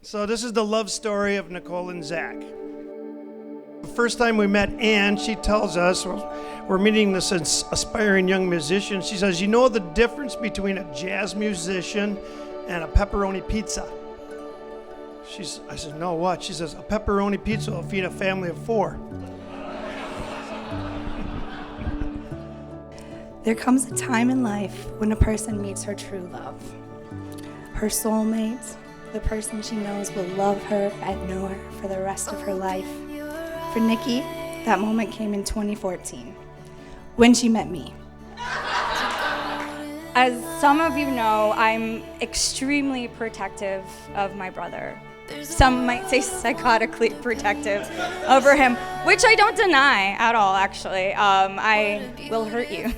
So this is the love story of Nicole and Zach. The first time we met Ann, she tells us, we're meeting this aspiring young musician. She says, you know the difference between a jazz musician and a pepperoni pizza? I said, no, what? She says, a pepperoni pizza will feed a family of 4. There comes a time in life when a person meets her true love. Her soulmate, the person she knows will love her and know her for the rest of her life. For Nikki, that moment came in 2014, when she met me. As some of you know, I'm extremely protective of my brother. Some might say psychotically protective over him, which I don't deny at all, actually. I will hurt you.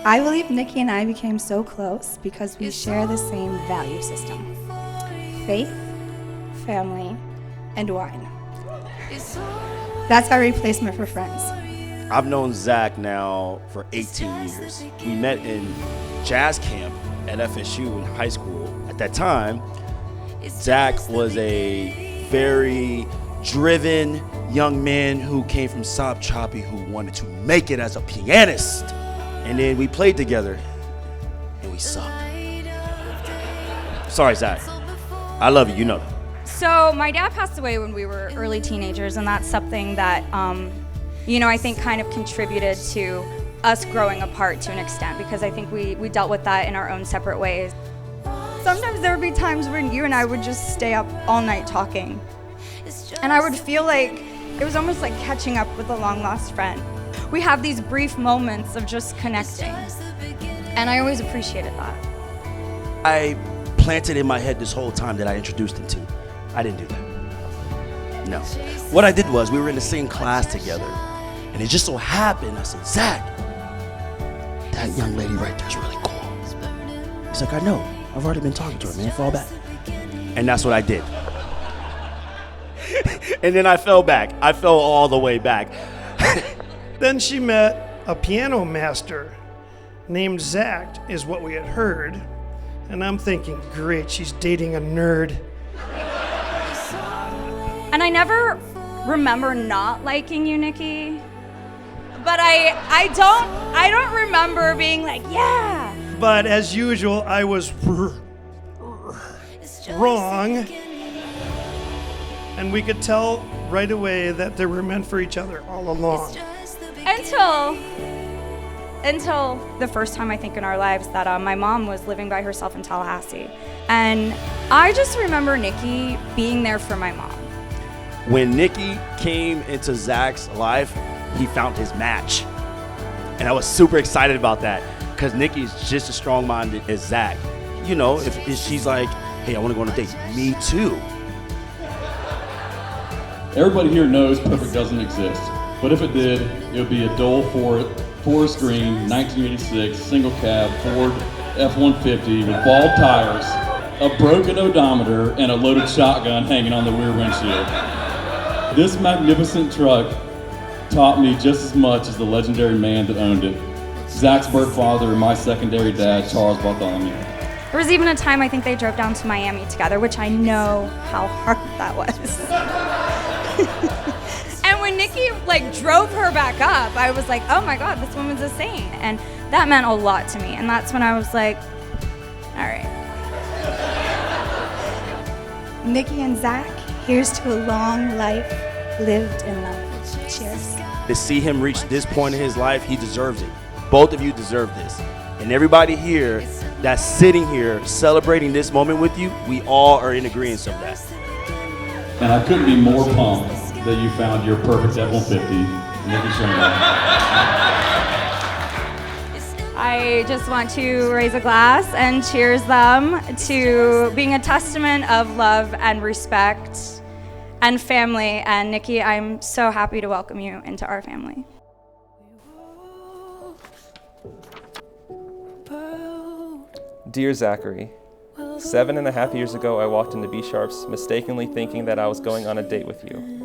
I believe Nikki and I became so close because we share the same value system. Faith, family, and wine. That's our replacement for friends. I've known Zach now for 18 years. We met in jazz camp at FSU in high school. At that time, Zach was a very driven young man who came from Sob Choppy who wanted to make it as a pianist. And then we played together, and we sucked. Sorry, Zach. I love you, you know that. So my dad passed away when we were early teenagers, and that's something that, I think kind of contributed to us growing apart to an extent, because I think we dealt with that in our own separate ways. Sometimes there would be times when you and I would just stay up all night talking, and I would feel like it was almost like catching up with a long-lost friend. We have these brief moments of just connecting, and I always appreciated that. I planted in my head this whole time that I introduced him to. I didn't do that. No. What I did was we were in the same class together, and it just so happened, I said, Zach, that young lady right there is really cool. He's like, I know. I've already been talking to her, man. Fall back. And that's what I did. And then I fell back. I fell all the way back. Then she met a piano master named Zach, is what we had heard. And I'm thinking, great, she's dating a nerd. And I never remember not liking you, Nikki. But I don't remember being like, yeah. But as usual, I was wrong. And we could tell right away that they were meant for each other all along. Until the first time, I think, in our lives that my mom was living by herself in Tallahassee. And I just remember Nikki being there for my mom. When Nikki came into Zach's life, he found his match. And I was super excited about that because Nikki's just as strong-minded as Zach. You know, if she's like, hey, I want to go on a date. Me too. Everybody here knows perfect doesn't exist. But if it did, it would be a dull forest green 1986 single cab Ford F-150 with bald tires, a broken odometer, and a loaded shotgun hanging on the rear windshield. This magnificent truck taught me just as much as the legendary man that owned it, Zach's birth father and my secondary dad, Charles Bartholomew. There was even a time I think they drove down to Miami together, which I know how hard that was. And when Nikki drove her back up, I was like, oh my God, this woman's a saint. And that meant a lot to me. And that's when I was like, all right. Nikki and Zach, here's to a long life lived in love. Cheers. To see him reach this point in his life, he deserves it. Both of you deserve this. And everybody here that's sitting here celebrating this moment with you, we all are in agreement of that. And I couldn't be more pumped that you found your perfect F-150, Nikki Schreiner. I just want to raise a glass and cheers them to being a testament of love and respect and family. And Nikki, I'm so happy to welcome you into our family. Dear Zachary, 7.5 years ago I walked into B-Sharps mistakenly thinking that I was going on a date with you.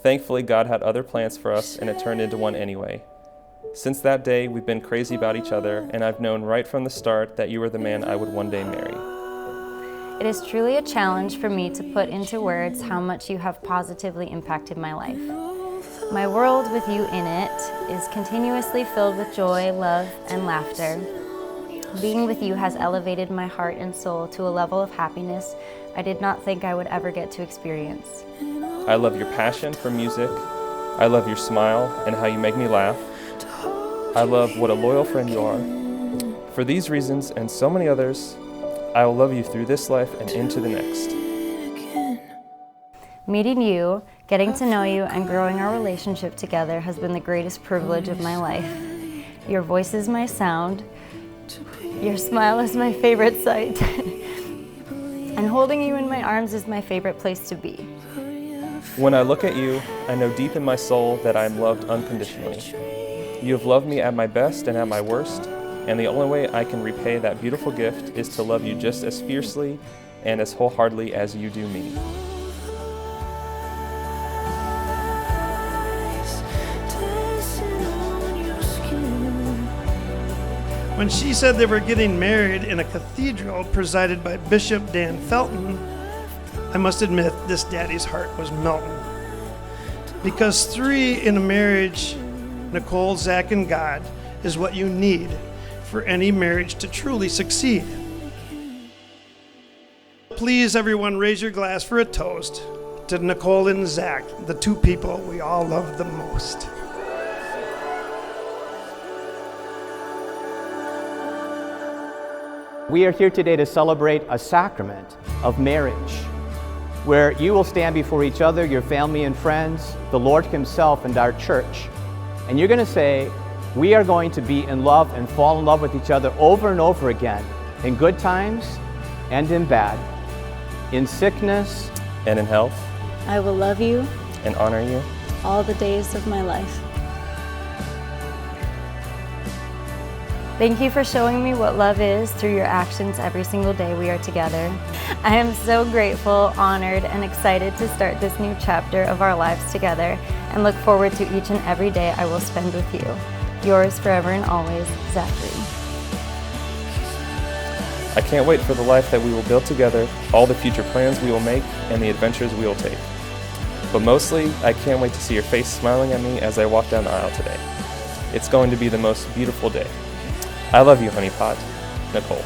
Thankfully, God had other plans for us and it turned into one anyway. Since that day, we've been crazy about each other, and I've known right from the start that you were the man I would one day marry. It is truly a challenge for me to put into words how much you have positively impacted my life. My world with you in it is continuously filled with joy, love, and laughter. Being with you has elevated my heart and soul to a level of happiness I did not think I would ever get to experience. I love your passion for music. I love your smile and how you make me laugh. I love what a loyal friend you are. For these reasons and so many others, I will love you through this life and into the next. Meeting you, getting to know you, and growing our relationship together has been the greatest privilege of my life. Your voice is my sound. Your smile is my favorite sight. And holding you in my arms is my favorite place to be. When I look at you, I know deep in my soul that I am loved unconditionally. You have loved me at my best and at my worst, and the only way I can repay that beautiful gift is to love you just as fiercely and as wholeheartedly as you do me. When she said they were getting married in a cathedral presided by Bishop Dan Felton, I must admit this daddy's heart was melting. Because 3 in a marriage, Nicole, Zach, and God, is what you need for any marriage to truly succeed. Please, everyone, raise your glass for a toast to Nicole and Zach, the 2 people we all love the most. We are here today to celebrate a sacrament of marriage, where you will stand before each other, your family and friends, the Lord Himself, and our church. And you're going to say, we are going to be in love and fall in love with each other over and over again, in good times and in bad, in sickness And in health, I will love you and honor you. all the days of my life. Thank you for showing me what love is through your actions every single day we are together. I am so grateful, honored, and excited to start this new chapter of our lives together and look forward to each and every day I will spend with you. Yours forever and always, Zachary. I can't wait for the life that we will build together, all the future plans we will make, and the adventures we will take. But mostly, I can't wait to see your face smiling at me as I walk down the aisle today. It's going to be the most beautiful day. I love you, honeypot. Nicole.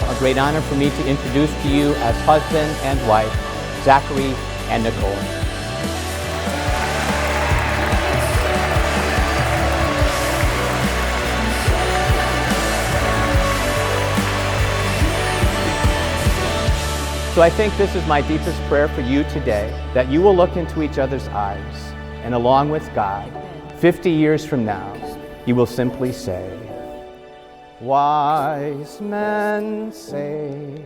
a great honor for me to introduce to you as husband and wife, Zachary and Nicole. So I think this is my deepest prayer for you today, that you will look into each other's eyes, and along with God, 50 years from now, you will simply say, wise men say,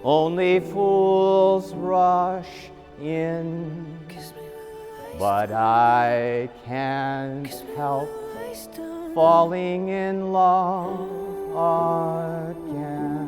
only fools rush in, but I can't help falling in love again.